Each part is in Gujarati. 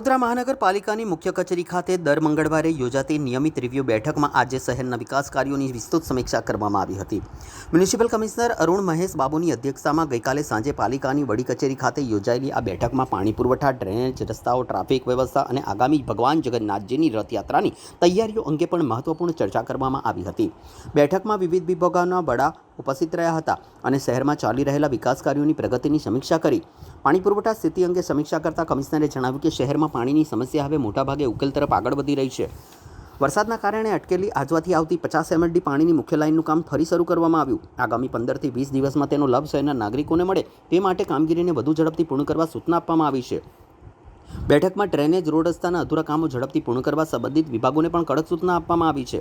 વડોદરા મહાનગરપાલિકાની મુખ્ય કચેરી ખાતે દર મંગળવારે યોજાતી નિયમિત રિવ્યૂ બેઠકમાં આજે શહેરના વિકાસ કાર્યોની વિસ્તૃત સમીક્ષા કરવામાં આવી હતી. મ્યુનિસિપલ કમિશનર અરુણ મહેશ બાબુની અધ્યક્ષતામાં ગઈકાલે સાંજે પાલિકાની વડી કચેરી ખાતે યોજાયેલી આ બેઠકમાં પાણી પુરવઠા, ડ્રેનેજ, રસ્તાઓ, ટ્રાફિક વ્યવસ્થા અને આગામી ભગવાન જગન્નાથજીની રથયાત્રાની તૈયારીઓ અંગે પણ મહત્વપૂર્ણ ચર્ચા કરવામાં આવી હતી. બેઠકમાં વિવિધ વિભાગોના વડા ઉપસ્થિત રહ્યા હતા અને શહેરમાં ચાલી રહેલા વિકાસ કાર્યોની પ્રગતિની સમીક્ષા કરી. પાણી પુરવઠા સ્થિતિ અંગે સમીક્ષા કરતા કમિશનરે જણાવ્યું કે શહેરમાં પાણીની સમસ્યા હવે મોટાભાગે ઉકેલ તરફ આગળ વધી રહી છે. વરસાદના કારણે અટકેલી આજવાથી આવતી 50 MLD પાણીની મુખ્ય લાઇનનું કામ ફરી શરૂ કરવામાં આવ્યું. આગામી 15 થી 20 દિવસમાં તેનો લાભ શહેરના નાગરિકોને મળે તે માટે કામગીરીને વધુ ઝડપથી પૂર્ણ કરવા સૂચના આપવામાં આવી છે. બેઠકમાં ડ્રેનેજ, રોડ રસ્તાના અધૂરા કામો ઝડપથી પૂર્ણ કરવા સંબંધિત વિભાગોને પણ કડક સૂચના આપવામાં આવી છે.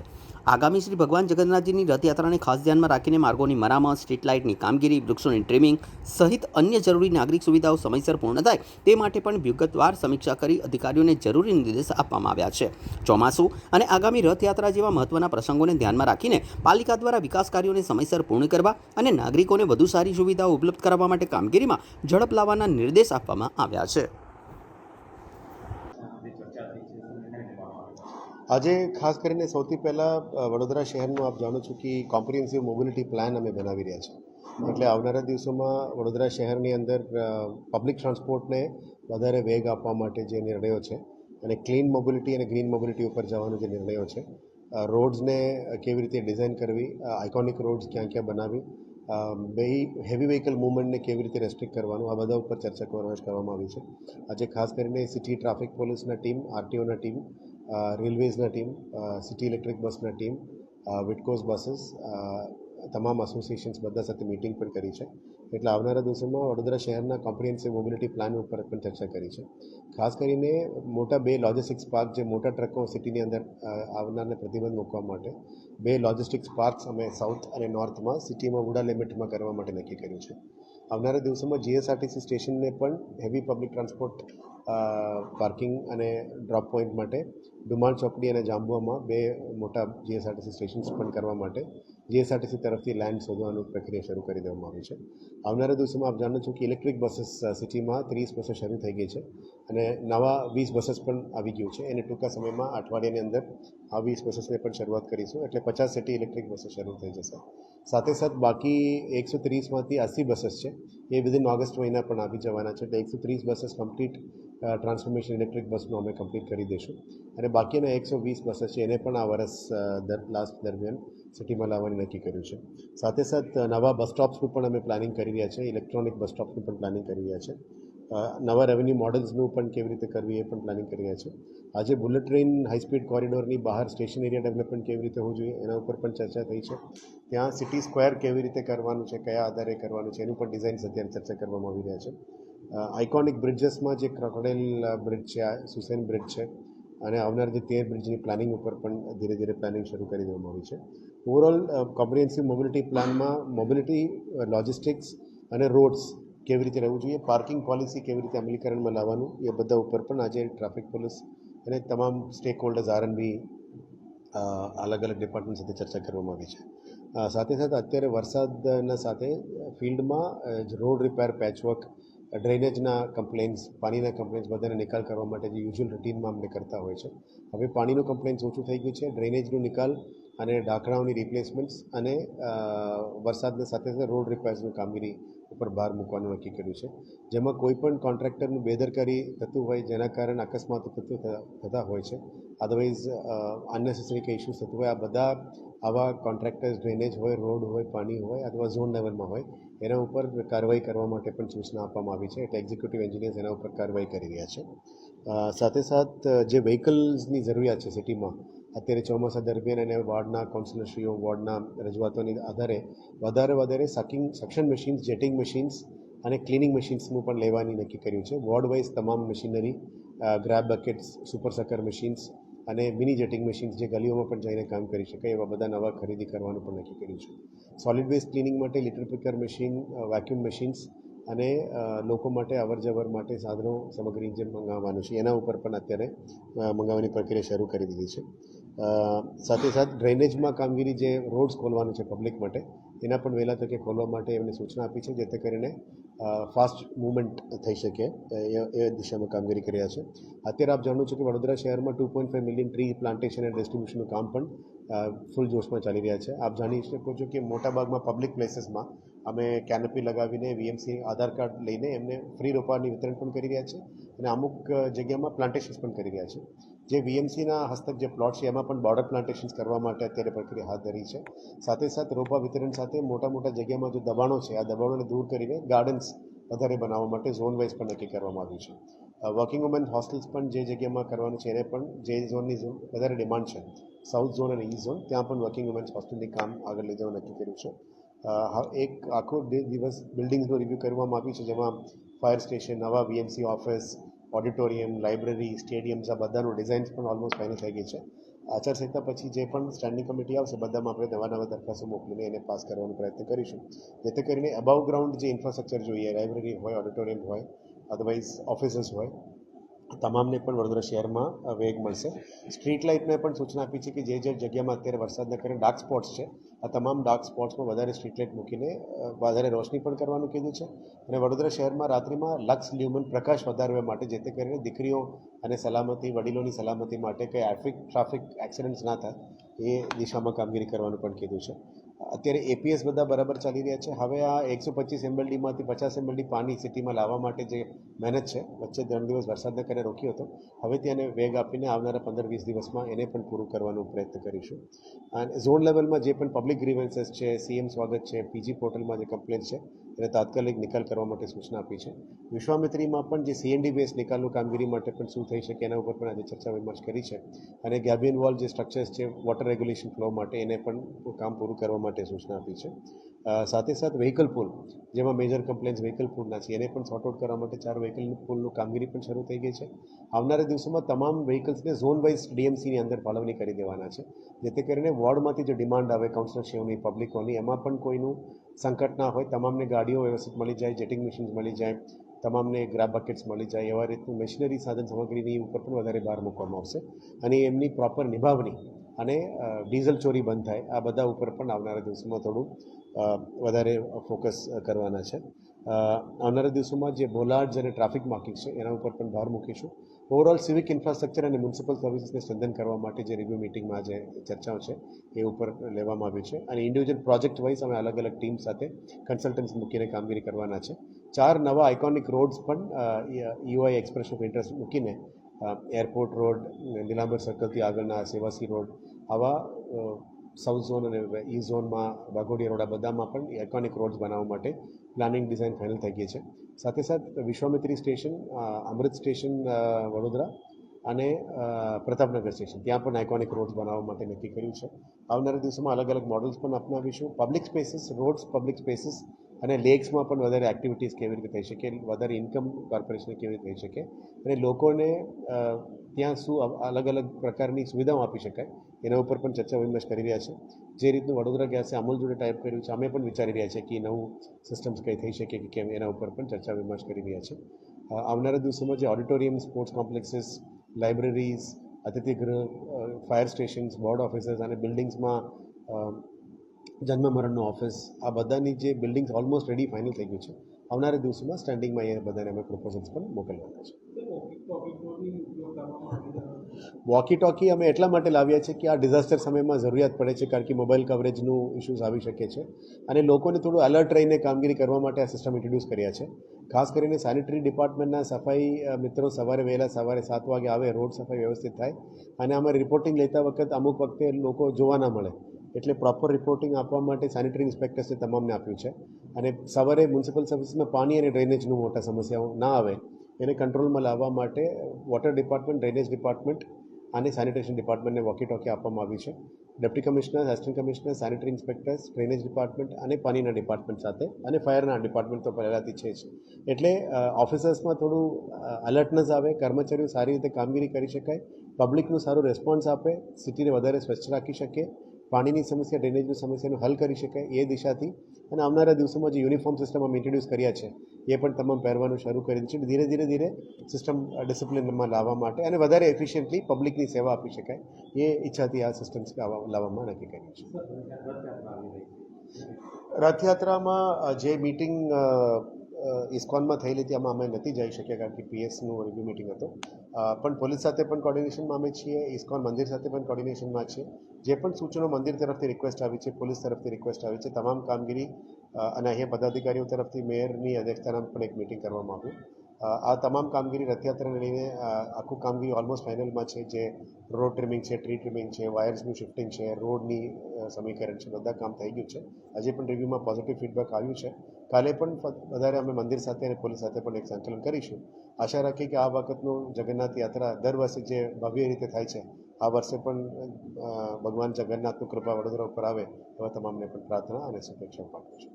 આગામી શ્રી ભગવાન જગન્નાથજીની રથયાત્રાને ખાસ ધ્યાનમાં રાખીને માર્ગોની મરામત, સ્ટ્રીટ લાઇટની કામગીરી, વૃક્ષોની ટ્રીમિંગ સહિત અન્ય જરૂરી નાગરિક સુવિધાઓ સમયસર પૂર્ણ થાય તે માટે પણ વિગતવાર સમીક્ષા કરી અધિકારીઓને જરૂરી નિર્દેશ આપવામાં આવ્યા છે. ચોમાસું અને આગામી રથયાત્રા જેવા મહત્વના પ્રસંગોને ધ્યાનમાં રાખીને પાલિકા દ્વારા વિકાસ કાર્યોને સમયસર પૂર્ણ કરવા અને નાગરિકોને વધુ સારી સુવિધાઓ ઉપલબ્ધ કરાવવા માટે કામગીરીમાં ઝડપ લાવવાના નિર્દેશ આપવામાં આવ્યા છે. આજે ખાસ કરીને સૌથી પહેલાં વડોદરા શહેરનું આપ જાણો છો કે કોમ્પ્રિહેન્સિવ મોબિલિટી પ્લાન અમે બનાવી રહ્યા છીએ. એટલે આવનારા દિવસોમાં વડોદરા શહેરની અંદર પબ્લિક ટ્રાન્સપોર્ટને વધારે વેગ આપવા માટે જે નિર્ણયો છે અને ક્લીન મોબિલિટી અને ગ્રીન મોબિલિટી ઉપર જવાનો જે નિર્ણયો છે, રોડ્સને કેવી રીતે ડિઝાઇન કરવી, આઇકોનિક રોડ્સ ક્યાં ક્યાં બનાવી, હેવી વ્હીકલ મૂવમેન્ટને કેવી રીતે રેસ્ટ્રિક્ટ કરવાનું, આ બધા ઉપર ચર્ચા કરવામાં આવી છે. આજે ખાસ કરીને સિટી ટ્રાફિક પોલીસના ટીમ, આરટીઓના ટીમ, રેલવેઝના ટીમ, સિટી ઇલેક્ટ્રિક બસના ટીમ, વિટકોસ બસીસ, તમામ એસોસિએશન્સ બધા સાથે મિટિંગ પણ કરી છે. એટલે આવનારા દિવસોમાં વડોદરા શહેરના કોમ્પ્રિહેન્સિવ મોબિલિટી પ્લાન ઉપર પણ ચર્ચા કરી છે. ખાસ કરીને મોટા 2 લોજિસ્ટિક્સ પાર્ક, જે મોટા ટ્રકો સિટીની અંદર આવનારને પ્રતિબંધ મૂકવા માટે 2 લોજિસ્ટિક્સ પાર્ક્સ અમે સાઉથ અને નોર્થમાં સિટીમાં વુડા લિમિટમાં કરવા માટે નક્કી કર્યું છે. આવનારા દિવસોમાં જીએસઆરટીસી સ્ટેશનને પણ હેવી પબ્લિક ટ્રાન્સપોર્ટ પાર્કિંગ અને ડ્રોપ પોઈન્ટ માટે ડુમાણ ચોકડી અને જાંબુઆમાં 2 મોટા જીએસઆરટીસી સ્ટેશન્સ પણ કરવા માટે જીએસઆરટીસી તરફથી લેન્ડ શોધવાની પ્રક્રિયા શરૂ કરી દેવામાં આવી છે. આવનારા દિવસોમાં આપ જાણો છો કે ઇલેક્ટ્રિક બસીસ સિટીમાં 30 બસો શરૂ થઈ ગઈ છે અને નવા 20 બસીસ પણ આવી ગયું છે. એને ટૂંકા સમયમાં અઠવાડિયાની અંદર આ 20 બસીસને પણ શરૂઆત કરીશું. એટલે 50 સિટી ઇલેક્ટ્રિક બસો શરૂ થઈ જશે. સાથે સાથ બાકી 130માંથી 80 બસીસ છે એ વિધિન ઓગસ્ટ મહિના પણ આવી જવાના છે. એટલે 130 બસીસ કમ્પ્લીટ ટ્રાન્સફોર્મેશન ઇલેક્ટ્રિક બસનું અમે કમ્પ્લીટ કરી દઈશું અને બાકીના 120 બસીસ છે એને પણ આ વર્ષ લાસ્ટ દરમિયાન સિટીમાં લાવવાની નક્કી કર્યું છે. સાથે સાથ નવા બસ સ્ટોપ્સનું પણ અમે પ્લાનિંગ કરી રહ્યા છીએ. ઇલેક્ટ્રોનિક બસ સ્ટોપ્સનું પણ પ્લાનિંગ કરી રહ્યા છે. નવા રેવન્યુ મોડલ્સનું પણ કેવી રીતે કરવી એ પણ પ્લાનિંગ કરી રહ્યા છે. આજે બુલેટ ટ્રેન હાઈસ્પીડ કોરિડોરની બહાર સ્ટેશન એરિયા ડેવલપમેન્ટ કેવી રીતે હોવું જોઈએ એના ઉપર પણ ચર્ચા થઈ છે. ત્યાં સિટી સ્ક્વેર કેવી રીતે કરવાનું છે, કયા આધારે કરવાનું છે, એનું પણ ડિઝાઇન્સ અત્યારે ચર્ચા કરવામાં આવી રહ્યા છે. આઇકોનિક બ્રિજેસમાં જે ક્રોકોડાઇલ બ્રિજ છે, સુસેન બ્રિજ છે અને આવનાર જે 13 બ્રિજની પ્લાનિંગ ઉપર પણ ધીરે ધીરે પ્લાનિંગ શરૂ કરી દેવામાં આવી છે. ઓવરઓલ કોમ્પ્રિહેન્સિવ મોબિલિટી પ્લાનમાં મોબિલિટી, લોજિસ્ટિક્સ અને રોડ્સ કેવી રીતે રહેવું જોઈએ, પાર્કિંગ પોલિસી કેવી રીતે અમલીકરણમાં લાવવાનું, એ બધા ઉપર પણ આજે ટ્રાફિક પોલીસ અને તમામ સ્ટેક હોલ્ડર્સ, આરએનબી, અલગ અલગ ડિપાર્ટમેન્ટ સાથે ચર્ચા કરવામાં આવી છે. સાથે સાથે અત્યારે વરસાદના સાથે ફિલ્ડમાં રોડ રિપેર, પેચવર્ક, ડ્રેનેજના કમ્પ્લેન્ટ્સ, પાણીના કમ્પ્લેન્ટ્સ બધાને નિકાલ કરવા માટે જે યુઝ્યુઅલ રૂટીનમાં અમને કરતા હોય છે, હવે પાણીનું કમ્પ્લેન્ટ્સ ઓછું થઈ ગયું છે. ડ્રેનેજનું નિકાલ અને ઢાંકણાઓની રિપ્લેસમેન્ટ્સ અને વરસાદની સાથે સાથે રોડ રિપેર્સની કામગીરી ઉપર ભાર મૂકવાનું નક્કી કર્યું છે. જેમાં કોઈ પણ કોન્ટ્રાક્ટરનું બેદરકારી થતું હોય જેના કારણે અકસ્માતો થતા હોય છે, અદરવાઇઝ અનનેસેસરી કંઈ ઇસ્યુઝ થતું હોય, આ બધા આવા કોન્ટ્રાક્ટર્સ ડ્રેનેજ હોય, રોડ હોય, પાણી હોય અથવા ઝોન લેવલમાં હોય એના ઉપર કાર્યવાહી કરવા માટે પણ સૂચના આપવામાં આવી છે. એટલે એક્ઝિક્યુટિવ એન્જિનિયર્સ એના ઉપર કાર્યવાહી કરી રહ્યા છે. સાથે સાથ જે વ્હીકલ્સની જરૂરિયાત છે સિટીમાં અત્યારે ચોમાસા દરમિયાન અને વોર્ડના કાઉન્સિલરશ્રીઓ, વોર્ડના રજૂઆતોની આધારે વધારે સક્શન મશીન્સ, જેટિંગ મશીન્સ અને ક્લિનિંગ મશીન્સનું પણ લેવાની નક્કી કર્યું છે. વોર્ડ વાઇઝ તમામ machinery, grab buckets, super sucker machines અને મિની જેટિંગ મશીન્સ જે ગલીઓમાં પણ જઈને કામ કરી શકાય એવા બધા નવા ખરીદી કરવાનું પણ નક્કી કર્યું છે. સોલિડ વેસ્ટ ક્લિનિંગ માટે લિટર પિકર મશીન, વેક્યુમ મશીન્સ અને લોકો માટે અવરજવર માટે સાધનો સામગ્રી જે મંગાવવાનું છે એના ઉપર પણ અત્યારે મંગાવવાની પ્રક્રિયા શરૂ કરી દીધી છે. સાથે સાથે ડ્રેનેજમાં કામગીરી જે રોડ્સ ખોલવાનું છે પબ્લિક માટે એના પણ વહેલા તકે ખોલવા માટે એમને સૂચના આપી છે, જેથી કરીને ફાસ્ટ મૂવમેન્ટ થઈ શકે એ દિશામાં કામગીરી કર્યા છે. અત્યારે આપ જાણો છો કે વડોદરા શહેરમાં 2.5 મિલિયન ટ્રી પ્લાન્ટેશન એન્ડ ડિસ્ટ્રીબ્યુશનનું કામ પણ ફૂલ જોશમાં ચાલી રહ્યા છે. આપ જાણી શકો છો કે મોટાભાગમાં પબ્લિક પ્લેસીસમાં અમે કેનોપી લગાવીને વીએમસી આધાર કાર્ડ લઈને એમને ફ્રી રોપાની વિતરણ પણ કરી રહ્યા છે અને અમુક જગ્યામાં પ્લાન્ટેશન્સ પણ કરી રહ્યા છે. જે વીએમસીના હસ્તક જે પ્લોટ છે એમાં પણ બોર્ડર પ્લાન્ટેશન્સ કરવા માટે અત્યારે પ્રક્રિયા હાથ ધરી છે. સાથે સાથે રોપા વિતરણ સાથે મોટા જગ્યામાં જે દબાણો છે આ દબાણોને દૂર કરીને ગાર્ડન્સ વધારે બનાવવા માટે ઝોન વાઇઝ પણ નક્કી કરવામાં આવ્યું છે. વર્કિંગ વુમેન હોસ્ટેલ્સ પણ જે જગ્યામાં કરવાનું છે એને પણ જે ઝોનની વધારે ડિમાન્ડ છે, સાઉથ ઝોન અને ઈસ્ટ ઝોન, ત્યાં પણ વર્કિંગ વુમેન્સ હોસ્ટેલની કામ આગળ લઈ જવા નક્કી કર્યું છે. એક આખો દિવસ બિલ્ડિંગ્સનું રિવ્યૂ કરવામાં આવ્યું છે, જેમાં ફાયર સ્ટેશન, નવા વીએમસી ઓફિસ, ઓડિટોરિયમ, લાઇબ્રેરી, સ્ટેડિયમ્સ આ બધાનું ડિઝાઇન્સ પણ ઓલમોસ્ટ ફાઇનલ થઈ ગઈ છે. આચારસંહિતા પછી જે પણ સ્ટેન્ડિંગ કમિટી આવશે બધામાં આપણે નવા દરખાસ્તો મોકલીને એને પાસ કરવાનો પ્રયત્ન કરીશું, જેથી કરીને અબાવ ગ્રાઉન્ડ જે ઇન્ફ્રાસ્ટ્રક્ચર જોઈએ, લાઇબ્રેરી હોય, ઓડિટોરિયમ હોય, અદરવાઇઝ ઓફિસીસ હોય, તમામને પણ વડોદરા શહેરમાં વેગ મળશે. સ્ટ્રીટ લાઇટને પણ સૂચના આપી છે કે જે જગ્યામાં અત્યારે વરસાદના કારણે ડાર્ક સ્પોટ્સ છે આ તમામ ડાર્ક સ્પોટ્સમાં વધારે સ્ટ્રીટ લાઇટ મૂકીને વધારે રોશની પણ કરવાનું કીધું છે. અને વડોદરા શહેરમાં રાત્રિમાં લક્સ લ્યુમન પ્રકાશ વધારવા માટે, જેથી કરીને દીકરીઓ અને સલામતી, વડીલોની સલામતી માટે કંઈ ટ્રાફિક એક્સિડન્ટ્સ ના થાય એ દિશામાં કામગીરી કરવાનું પણ કીધું છે. અત્યારે એપીએસ બધા બરાબર ચાલી રહ્યા છે. હવે આ 125 MLDમાંથી 50 MLD પાણી સિટીમાં લાવવા માટે જે મહેનત છે, વચ્ચે 3 દિવસ વરસાદના કારણે રોક્યો હતો, હવે તેને વેગ આપીને આવનારા 15-20 દિવસમાં એને પણ પૂરું કરવાનો પ્રયત્ન કરીશું. અને ઝોન લેવલમાં જે પણ પબ્લિક ગ્રીવન્સીસ છે, સીએમ સ્વાગત છે, પીજી પોર્ટલમાં જે કમ્પ્લેન્ટ છે એને તાત્કાલિક નિકાલ કરવા માટે સૂચના આપી છે. વિશ્વામિત્રીમાં પણ જે સીએનડી બેઝ નિકાલનું કામગીરી માટે પણ શું થઈ શકે એના ઉપર પણ આજે ચર્ચા વિમર્શ કરી છે. અને ગેબિયન વોલ જે સ્ટ્રક્ચર્સ છે વોટર રેગ્યુલેશન ફ્લો માટે એને પણ કામ પૂરું કરવા માટે સૂચના આપી છે. સાથે સાથે વ્હીકલ પુલ, જેમાં મેજર કમ્પ્લેન્સ વ્હીકલ પુલના છે, એને પણ સોર્ટ આઉટ કરવા માટે 4 વ્હીકલ પુલનું કામગીરી પણ શરૂ થઈ ગઈ છે. આવનારા દિવસોમાં તમામ વ્હીકલ્સને ઝોન વાઇઝ ડીએમસીની અંદર ફાળવણી કરી દેવાના છે, જેથી કરીને વોર્ડમાંથી જે ડિમાન્ડ આવે કાઉન્સિલરશીઓની, પબ્લિકોની, એમાં પણ કોઈનું સંકટ ના હોય, તમામને ગાડીઓ વ્યવસ્થિત મળી જાય, જેટિંગ મશીન્સ મળી જાય, તમામને ગ્રાબ બકેટ્સ મળી જાય, એવા રીતનું મશીનરી સાધન સામગ્રીની ઉપર પણ વધારે ભાર મૂકવામાં આવશે અને એમની પ્રોપર નિભાવણી અને ડીઝલ ચોરી બંધ થાય આ બધા ઉપર પણ આવનારા દિવસોમાં થોડું વધારે ફોકસ કરવાના છે. આવનારા દિવસોમાં જે બોલાર્ડ્સ અને ટ્રાફિક માર્કિંગ છે એના ઉપર પણ ભાર મૂકીશું. ઓવરઓલ સિવિક ઇન્ફ્રાસ્ટ્રક્ચર અને મ્યુનિસિપલ સર્વિસીસને સ્ટ્રેન્થન કરવા માટે જે રિવ્યૂ મિટિંગમાં જે ચર્ચાઓ છે એ ઉપર લેવામાં આવ્યું છે અને ઇન્ડિવિજ્યુઅલ પ્રોજેક્ટ વાઇઝ અમે અલગ ટીમ સાથે કન્સલ્ટન્સ મૂકીને કામગીરી કરવાના છે. 4 નવા આઇકોનિક રોડ્સ પણ યુઆઈ એક્સપ્રેસ ઓફ ઇન્ટરેસ્ટ મૂકીને એરપોર્ટ રોડ, નીલાંબર સર્કલથી આગળના સેવાસી રોડ, આવા સાઉથ ઝોન અને ઈસ્ટ ઝોનમાં વાઘોડિયા રોડ, આ બધામાં પણ આઇકોનિક રોડ્સ બનાવવા માટે પ્લાનિંગ ડિઝાઇન ફાઇનલ થઈ ગઈ છે. સાથે વિશ્વામિત્રી સ્ટેશન, અમૃત સ્ટેશન વડોદરા અને પ્રતાપનગર સ્ટેશન, ત્યાં પણ આઇકોનિક રોડ્સ બનાવવા માટે નક્કી કર્યું છે. આવનારા દિવસોમાં અલગ મોડલ્સ પણ અપનાવીશું. Public spaces, roads, public spaces અને લેક્સમાં પણ વધારે એક્ટિવિટીઝ કેવી રીતે થઈ શકે, વધારે ઇન્કમ કોર્પોરેશનને કેવી રીતે થઈ શકે અને લોકોને ત્યાં શું અલગ પ્રકારની સુવિધાઓ આપી શકાય એના ઉપર પણ ચર્ચા વિમર્શ કરી રહ્યા છે. જે રીતનું વડોદરા ગેસે અમૂલ જોડે ટાઈપ કર્યું છે, અમે પણ વિચારી રહ્યા છીએ કે નવું સિસ્ટમ્સ કંઈ થઈ શકે કે કેમ, એના ઉપર પણ ચર્ચા વિમર્શ કરી રહ્યા છે. આવનારા દિવસોમાં જે ઓડિટોરિયમ, સ્પોર્ટ્સ કોમ્પ્લેક્સીસ, લાઇબ્રેરીઝ, અતિથિગૃહ, ફાયર સ્ટેશન્સ, બોર્ડ ઓફિસીસ અને બિલ્ડિંગ્સમાં જન્મ મરણનો ઓફિસ, આ બધાની જે બિલ્ડિંગ્સ ઓલમોસ્ટ રેડી ફાઇનલ થઈ ગયું છે. આવનારા દિવસોમાં સ્ટેન્ડિંગમાં એ બધાને અમે પ્રપોઝલ્સ પણ મોકલવાના છે. વોકી ટોકી અમે એટલા માટે લાવ્યા છે કે આ ડિઝાસ્ટર સમયમાં જરૂરિયાત પડે છે, કારણ કે મોબાઈલ કવરેજનું ઇશ્યુઝ આવી શકે છે અને લોકોને થોડું એલર્ટ રહીને કામગીરી કરવા માટે આ સિસ્ટમ ઇન્ટ્રોડ્યુસ કર્યા છે. ખાસ કરીને સેનિટરી ડિપાર્ટમેન્ટના સફાઈ મિત્રો સવારે 7 વાગે આવે, રોડ સફાઈ વ્યવસ્થિત થાય અને આમાં રિપોર્ટિંગ લેતા વખત અમુક વખતે લોકો જોવા ના મળે, એટલે પ્રોપર રિપોર્ટિંગ આપવા માટે સેનિટરી ઇન્સ્પેક્ટર્સે તમામને આપ્યું છે અને સવારે મ્યુનિસિપલ સર્વિસમાં પાણી અને ડ્રેનેજનું મોટા સમસ્યાઓ ના આવે એને કંટ્રોલમાં લાવવા માટે વોટર ડિપાર્ટમેન્ટ, ડ્રેનેજ ડિપાર્ટમેન્ટ અને સેનિટેશન ડિપાર્ટમેન્ટને વોકી ટોકી આપવામાં આવી છે. Deputy commissioner, assistant commissioner, sanitary inspectors, drainage department અને પાણીના ડિપાર્ટમેન્ટ સાથે અને ફાયરના ડિપાર્ટમેન્ટ તો પહેલાંથી છે જ. એટલે ઓફિસર્સમાં થોડું અલર્ટનેસ આવે, કર્મચારીઓ સારી રીતે કામગીરી કરી શકાય, પબ્લિકનું સારું રેસ્પોન્સ આપે, સિટીને વધારે સ્વચ્છ રાખી શકીએ, પાણીની સમસ્યા, ડ્રેનેજની સમસ્યાનું હલ કરી શકાય એ દિશાથી અને આવનારા દિવસોમાં જે યુનિફોર્મ સિસ્ટમ અમે ઇન્ટ્રોડ્યુસ કર્યા છે એ પણ તમામ પહેરવાનું શરૂ કરી છે. ધીરે ધીરે ધીરે સિસ્ટમ ડિસિપ્લિનમાં લાવવા માટે અને વધારે એફિશિયન્ટલી પબ્લિકની સેવા આપી શકાય એ ઈચ્છાથી આ સિસ્ટમ્સ લાવવામાં નક્કી કર્યું છે. રથયાત્રામાં જે મિટિંગ ઇસ્કોનમાં થયેલી હતી આમાં અમે નથી જઈ શક્યા કારણ કે પીએસનું રિવ્યુ મિટિંગ હતો, પણ પોલીસ સાથે પણ કોર્ડિનેશનમાં અમે છીએ, ઇસ્કોન મંદિર સાથે પણ કોર્ડિનેશનમાં છીએ. જે પણ સૂચનો મંદિર તરફથી રિક્વેસ્ટ આવી છે, પોલીસ તરફથી રિક્વેસ્ટ આવી છે, તમામ કામગીરી અને અહીંયા પદાધિકારીઓ તરફથી મેયરની અધ્યક્ષતામાં પણ એક મિટિંગ કરવામાં આવ્યું. આ તમામ કામગીરી રથયાત્રાને લઈને આખું કામગીરી ઓલમોસ્ટ ફાઇનલમાં છે. જે રોડ ટ્રીમિંગ છે, ટ્રી ટ્રીમિંગ છે, વાયર્સનું શિફ્ટિંગ છે, રોડની સમીકરણ છે, બધા કામ થઈ ગયું છે. આજે પણ રિવ્યૂમાં પોઝિટિવ ફીડબેક આવ્યું છે. કાલે પણ વધારે અમે મંદિર સાથે અને પોલીસ સાથે પણ એક સંકલન કરીશું. આશા રાખીએ કે આ વખતનું જગન્નાથ યાત્રા દર વર્ષે જે ભવ્ય રીતે થાય છે આ વર્ષે પણ ભગવાન જગન્નાથનું કૃપા વડોદરા ઉપર આવે એવા તમામને પણ પ્રાર્થના અને શુભેચ્છાઓ પાઠવું છું.